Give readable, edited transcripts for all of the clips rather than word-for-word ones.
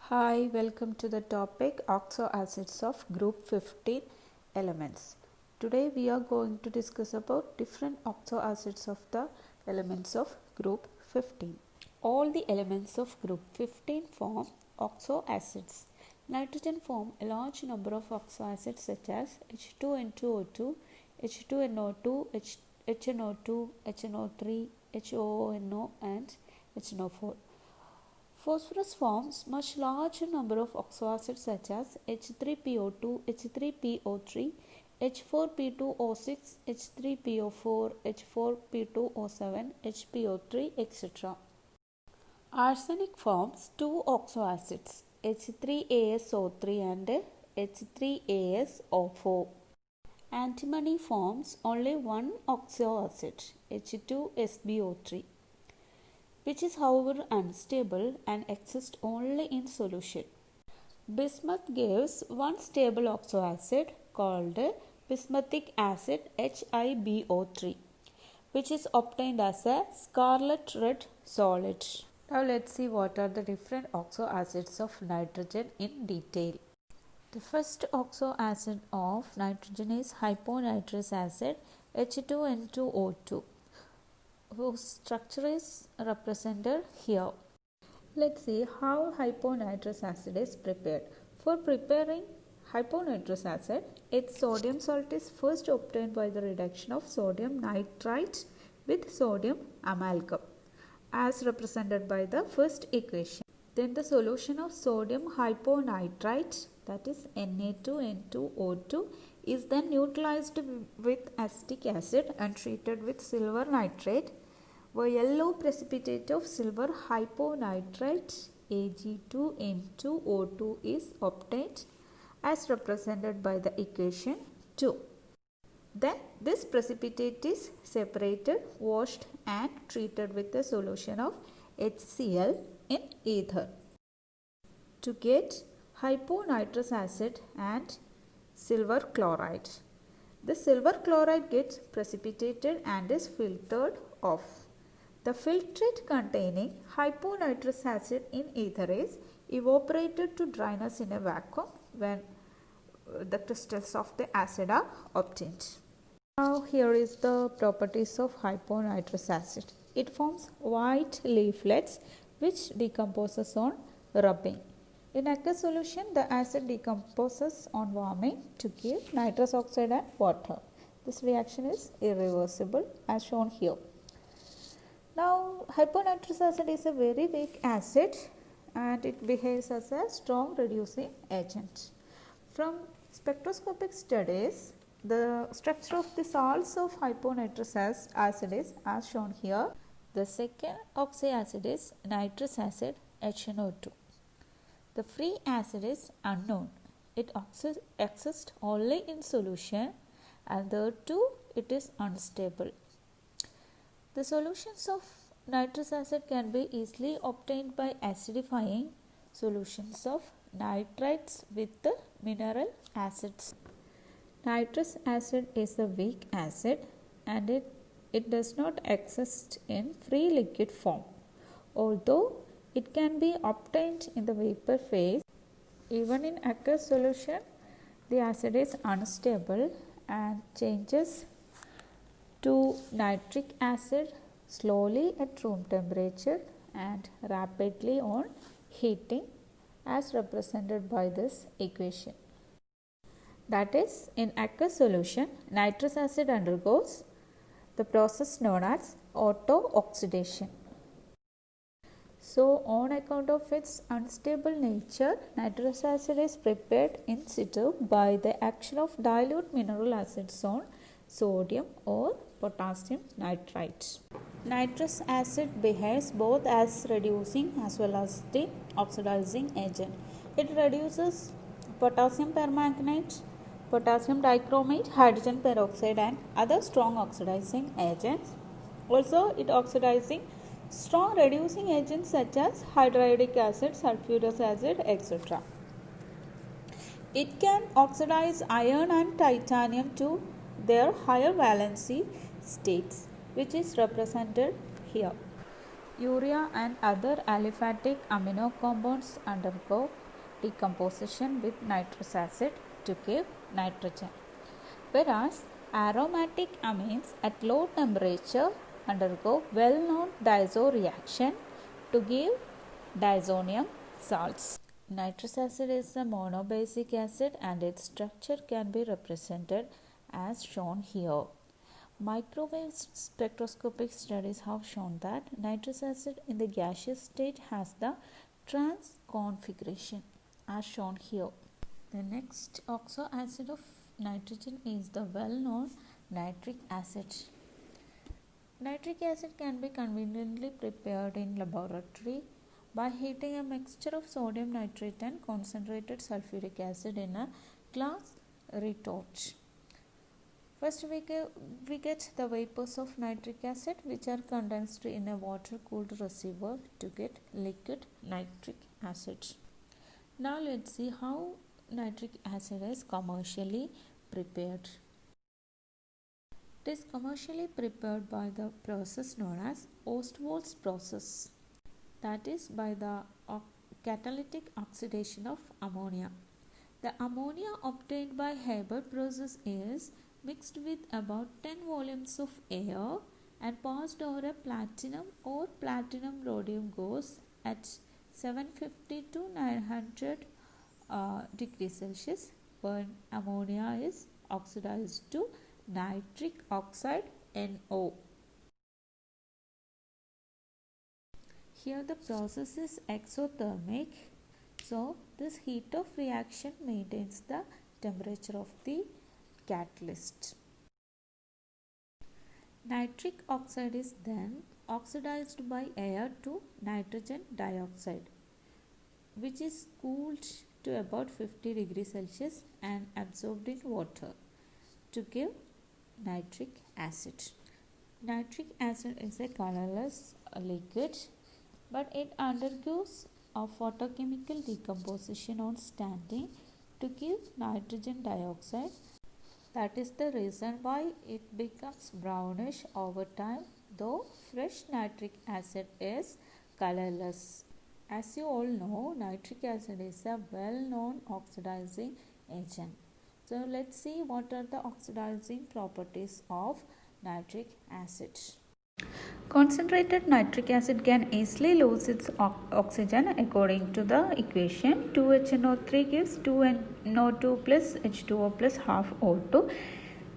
Hi, welcome to the topic oxoacids of group 15 elements. Today we are going to discuss about different oxoacids of the elements of group 15. All the elements of group 15 form oxoacids. Nitrogen form a large number of oxoacids such as H2N2O2, H2NO2, HNO2, HNO3, HONO and HNO4. Phosphorus forms much larger number of oxoacids such as H3PO2, H3PO3, H4P2O6, H3PO4, H4P2O7, HPO3, etc. Arsenic forms two oxoacids H3ASO3 and H3ASO4. Antimony forms only one oxoacid H2SbO3, which is however unstable and exists only in solution. Bismuth gives one stable oxoacid called bismuthic acid HiBO3, which is obtained as a scarlet red solid. Now let's see what are the different oxoacids of nitrogen in detail. The first oxoacid of nitrogen is hyponitrous acid H2N2O2, whose structure is represented here. Let's see how hyponitrous acid is prepared. For preparing hyponitrous acid, its sodium salt is first obtained by the reduction of sodium nitrite with sodium amalgam, as represented by the first equation. Then the solution of sodium hyponitrite, that is Na2N2O2, is then neutralized with acetic acid and treated with silver nitrate. A yellow precipitate of silver hyponitrite Ag2N2O2 is obtained as represented by the equation 2. Then this precipitate is separated, washed and treated with a solution of HCl in ether to get hyponitrous acid and silver chloride. The silver chloride gets precipitated and is filtered off. The filtrate containing hyponitrous acid in ether is evaporated to dryness in a vacuum when the crystals of the acid are obtained. Now here is the properties of hyponitrous acid. It forms white leaflets which decomposes on rubbing. In aqueous solution, the acid decomposes on warming to give nitrous oxide and water. This reaction is irreversible as shown here. Now, hyponitrous acid is a very weak acid and it behaves as a strong reducing agent. From spectroscopic studies, the structure of the salts of hyponitrous acid is as shown here. The second oxyacid is nitrous acid HNO2. The free acid is unknown. It exists only in solution and there too it is unstable. The solutions of nitrous acid can be easily obtained by acidifying solutions of nitrites with the mineral acids. Nitrous acid is a weak acid and it does not exist in free liquid form. Although it can be obtained in the vapor phase, even in aqueous solution, the acid is unstable and changes to nitric acid slowly at room temperature and rapidly on heating as represented by this equation. That is, in aqueous solution, nitrous acid undergoes the process known as auto-oxidation. So, on account of its unstable nature, nitrous acid is prepared in situ by the action of dilute mineral acids on sodium or potassium nitrite. Nitrous acid behaves both as reducing as well as the oxidizing agent. It reduces potassium permanganate, potassium dichromate, hydrogen peroxide and other strong oxidizing agents. Also, it oxidizing strong reducing agents such as hydriodic acid, sulfurous acid, etc. It can oxidize iron and titanium to their higher valency states, which is represented here. Urea and other aliphatic amino compounds undergo decomposition with nitrous acid to give nitrogen, whereas aromatic amines at low temperature undergo well-known diazo reaction to give diazonium salts. Nitrous acid is a monobasic acid and its structure can be represented as shown here. Microwave spectroscopic studies have shown that nitrous acid in the gaseous state has the trans configuration as shown here. The next oxo acid of nitrogen is the well-known nitric acid. Nitric acid can be conveniently prepared in laboratory by heating a mixture of sodium nitrate and concentrated sulfuric acid in a glass retort. First we get the vapors of nitric acid which are condensed in a water-cooled receiver to get liquid nitric acid. Now let's see how nitric acid is commercially prepared. It is commercially prepared by the process known as Ostwald's process, that is by the catalytic oxidation of ammonia. The ammonia obtained by Haber process is mixed with about 10 volumes of air and passed over a platinum or platinum rhodium gauze at 750 to 900 degrees Celsius, when ammonia is oxidized to nitric oxide NO. Here the process is exothermic, so this heat of reaction maintains the temperature of the catalyst. Nitric oxide is then oxidized by air to nitrogen dioxide, which is cooled to about 50 degrees Celsius and absorbed in water to give nitric acid. Nitric acid is a colorless liquid, but it undergoes a photochemical decomposition on standing to give nitrogen dioxide. That is the reason why it becomes brownish over time, though fresh nitric acid is colorless. As you all know, nitric acid is a well-known oxidizing agent. So let's see what are the oxidizing properties of nitric acid. Concentrated nitric acid can easily lose its oxygen according to the equation. 2HNO3 gives 2NO2 plus H2O plus half O2.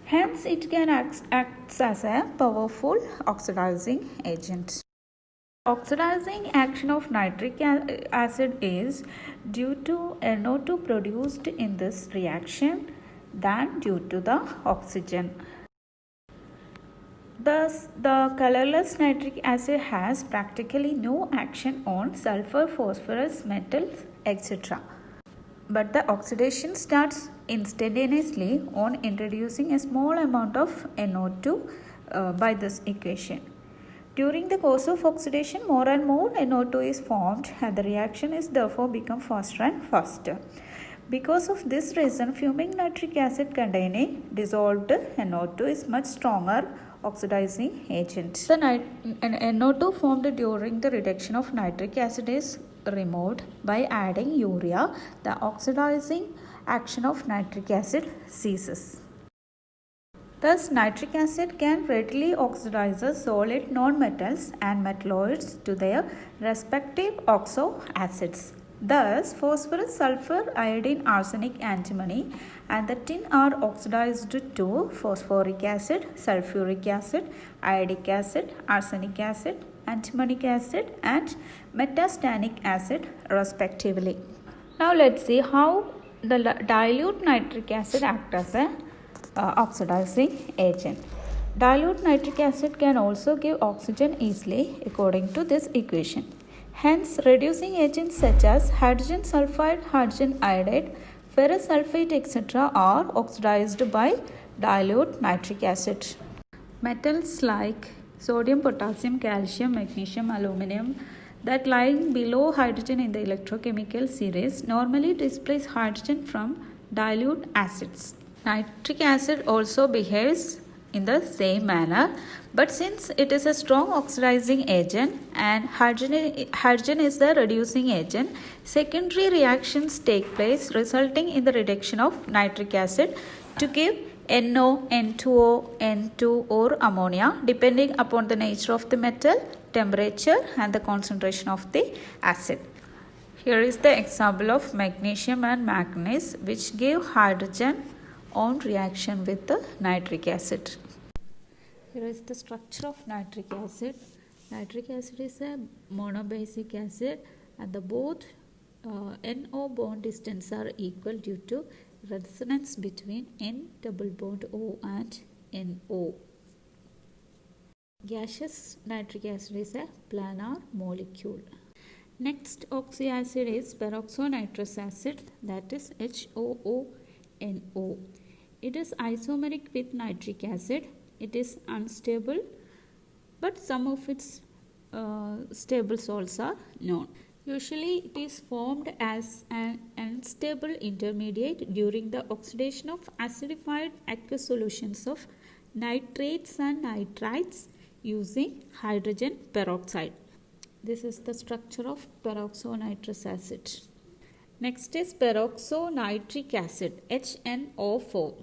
Hence, it can act as a powerful oxidizing agent. Oxidizing action of nitric acid is due to NO2 produced in this reaction than due to the oxygen. Thus, the colorless nitric acid has practically no action on sulfur, phosphorus, metals, etc. But the oxidation starts instantaneously on introducing a small amount of NO2 by this equation. During the course of oxidation, more and more NO2 is formed and the reaction is therefore become faster and faster. Because of this reason, fuming nitric acid containing dissolved NO2 is much stronger oxidizing agent. The NO2 formed during the reduction of nitric acid is removed by adding urea. The oxidizing action of nitric acid ceases. Thus, nitric acid can readily oxidize solid nonmetals and metalloids to their respective oxo acids. Thus, phosphorus, sulfur, iodine, arsenic, antimony and the tin are oxidized to phosphoric acid, sulfuric acid, iodic acid, arsenic acid, antimonic acid and metastannic acid respectively. Now, let's see how the dilute nitric acid acts as a oxidizing agent. Dilute nitric acid can also give oxygen easily according to this equation. Hence, reducing agents such as hydrogen sulfide, hydrogen iodide, ferrous sulfate, etc. are oxidized by dilute nitric acid. Metals like sodium, potassium, calcium, magnesium, aluminum that lie below hydrogen in the electrochemical series normally displace hydrogen from dilute acids. Nitric acid also behaves in the same manner, but since it is a strong oxidizing agent and hydrogen is the reducing agent, secondary reactions take place resulting in the reduction of nitric acid to give NO, N2O, N2 or ammonia depending upon the nature of the metal, temperature and the concentration of the acid. Here is the example of magnesium and manganese which give hydrogen on reaction with the nitric acid. Here is the structure of nitric acid. Nitric acid is a monobasic acid and the both NO bond distance are equal due to resonance between N double bond O and NO. Gaseous nitric acid is a planar molecule. Next oxyacid is peroxonitrous acid, that is HOONO. It is isomeric with nitric acid. It is unstable, but some of its stable salts are known. Usually it is formed as an unstable intermediate during the oxidation of acidified aqueous solutions of nitrates and nitrites using hydrogen peroxide. This is the structure of peroxonitrous acid. Next is peroxonitric acid, HNO4.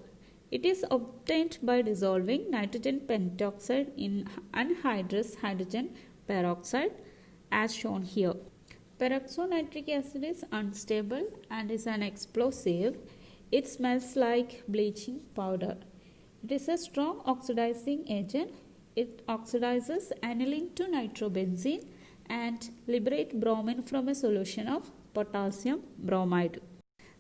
It is obtained by dissolving nitrogen pentoxide in anhydrous hydrogen peroxide as shown here. Peroxonitric acid is unstable and is an explosive. It smells like bleaching powder. It is a strong oxidizing agent. It oxidizes aniline to nitrobenzene and liberate bromine from a solution of potassium bromide.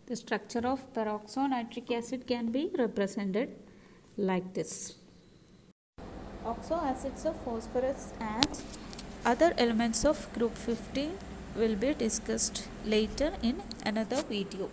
The structure of peroxonitric acid can be represented like this. Oxoacids of phosphorus and other elements of group 15 will be discussed later in another video.